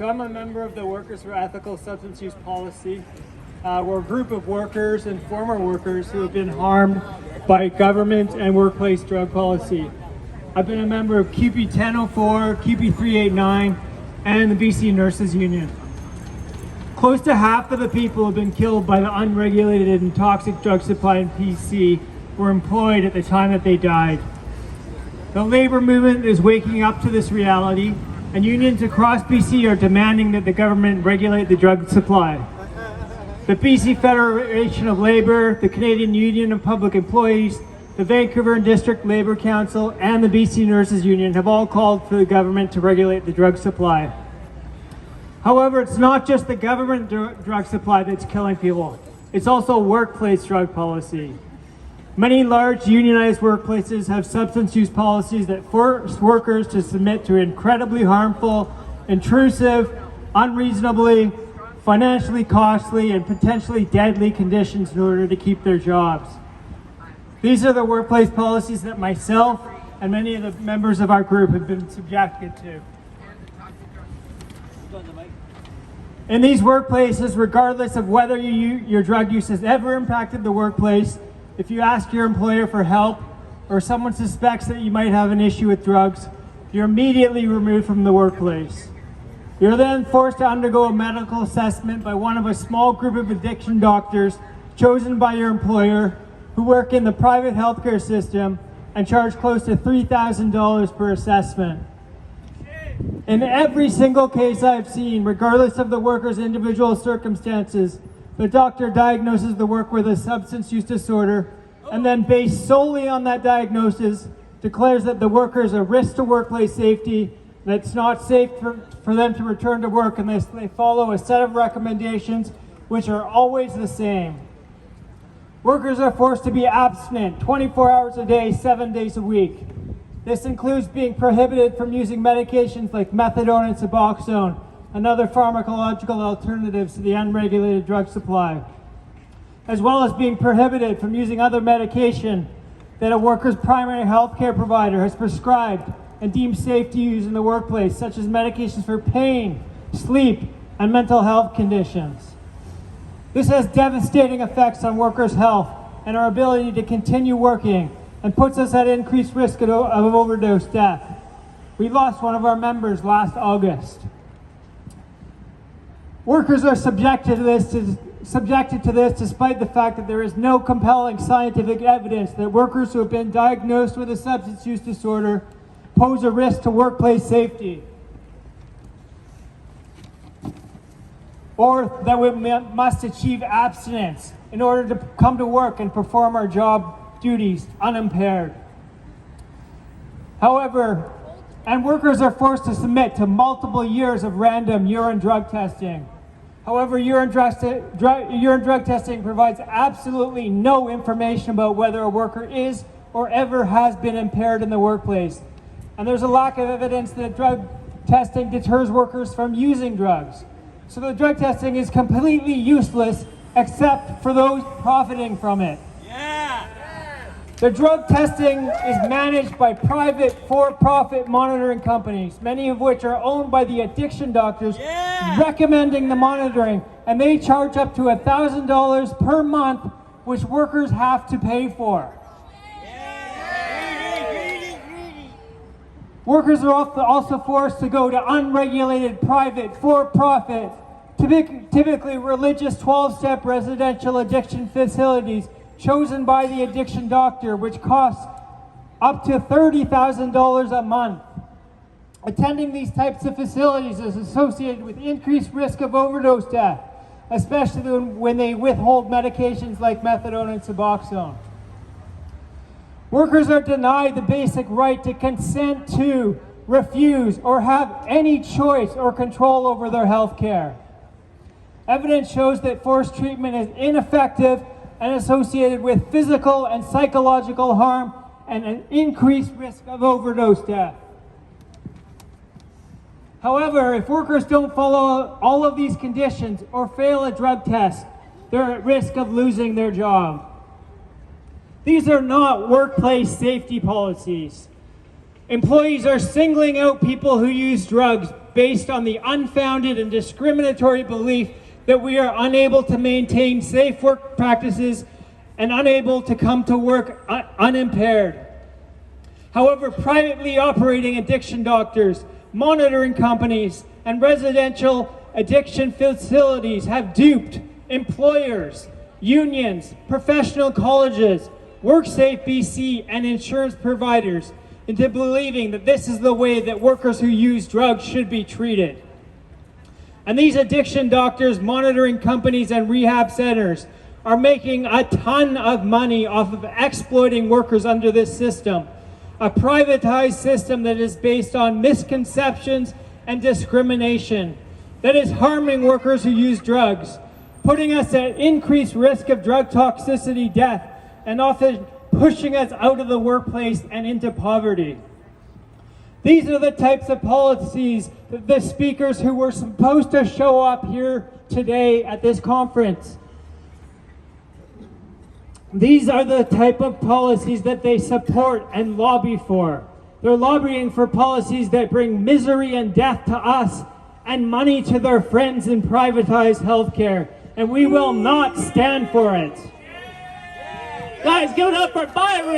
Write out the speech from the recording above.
So I'm a member of the Workers for Ethical Substance Use Policy. We're a group of workers and former workers who have been harmed by government and workplace drug policy. I've been a member of CUPE 1004, CUPE 389, and the BC Nurses Union. Close to half of the people who have been killed by the unregulated and toxic drug supply in BC were employed at the time that they died. The labor movement is waking up to this reality, and unions across BC are demanding that the government regulate the drug supply. The BC Federation of Labour, the Canadian Union of Public Employees, the Vancouver and District Labour Council, and the BC Nurses Union have all called for the government to regulate the drug supply. However, it's not just the government drug supply that's killing people. It's also workplace drug policy. Many large unionized workplaces have substance use policies that force workers to submit to incredibly harmful, intrusive, unreasonably, financially costly, and potentially deadly conditions in order to keep their jobs. These are the workplace policies that myself and many of the members of our group have been subjected to. In these workplaces, regardless of whether your drug use has ever impacted the workplace, if you ask your employer for help or someone suspects that you might have an issue with drugs, you're immediately removed from the workplace. You're then forced to undergo a medical assessment by one of a small group of addiction doctors chosen by your employer who work in the private healthcare system and charge close to $3,000 per assessment. In every single case I've seen, regardless of the worker's individual circumstances, the doctor diagnoses the worker with a substance use disorder and then, based solely on that diagnosis, declares that the worker is a risk to workplace safety, that it's not safe for them to return to work, and they follow a set of recommendations which are always the same. Workers are forced to be abstinent 24 hours a day, 7 days a week. This includes being prohibited from using medications like methadone and Suboxone and other pharmacological alternatives to the unregulated drug supply, as well as being prohibited from using other medication that a worker's primary health care provider has prescribed and deemed safe to use in the workplace, such as medications for pain, sleep, and mental health conditions. This has devastating effects on workers' health and our ability to continue working, and puts us at increased risk of overdose death. We lost one of our members last August. Workers are subjected to this despite the fact that there is no compelling scientific evidence that workers who have been diagnosed with a substance use disorder pose a risk to workplace safety, or that we must achieve abstinence in order to come to work and perform our job duties unimpaired. However, workers are forced to submit to multiple years of random urine drug testing. However, urine drug testing provides absolutely no information about whether a worker is or ever has been impaired in the workplace. And there's a lack of evidence that drug testing deters workers from using drugs. So the drug testing is completely useless except for those profiting from it. The drug testing is managed by private for-profit monitoring companies, many of which are owned by the addiction doctors recommending the monitoring, and they charge up to $1,000 per month, which workers have to pay for. Workers are also forced to go to unregulated private for-profit, typically religious 12-step residential addiction facilities chosen by the addiction doctor, which costs up to $30,000 a month. Attending these types of facilities is associated with increased risk of overdose death, especially when they withhold medications like methadone and Suboxone. Workers are denied the basic right to consent to, refuse, or have any choice or control over their health care. Evidence shows that forced treatment is ineffective and associated with physical and psychological harm and an increased risk of overdose death. However, if workers don't follow all of these conditions or fail a drug test, they're at risk of losing their job. These are not workplace safety policies. Employees are singling out people who use drugs based on the unfounded and discriminatory belief that we are unable to maintain safe work practices and unable to come to work unimpaired. However, privately operating addiction doctors, monitoring companies, and residential addiction facilities have duped employers, unions, professional colleges, WorkSafe BC, and insurance providers into believing that this is the way that workers who use drugs should be treated. And these addiction doctors, monitoring companies, and rehab centers are making a ton of money off of exploiting workers under this system, a privatized system that is based on misconceptions and discrimination, that is harming workers who use drugs, putting us at increased risk of drug toxicity, death, and often pushing us out of the workplace and into poverty. These are the types of policies that the speakers who were supposed to show up here today at this conference, these are the type of policies that they support and lobby for. They're lobbying for policies that bring misery and death to us and money to their friends in privatized healthcare. And we will not stand for it. Guys, give it up for Byron!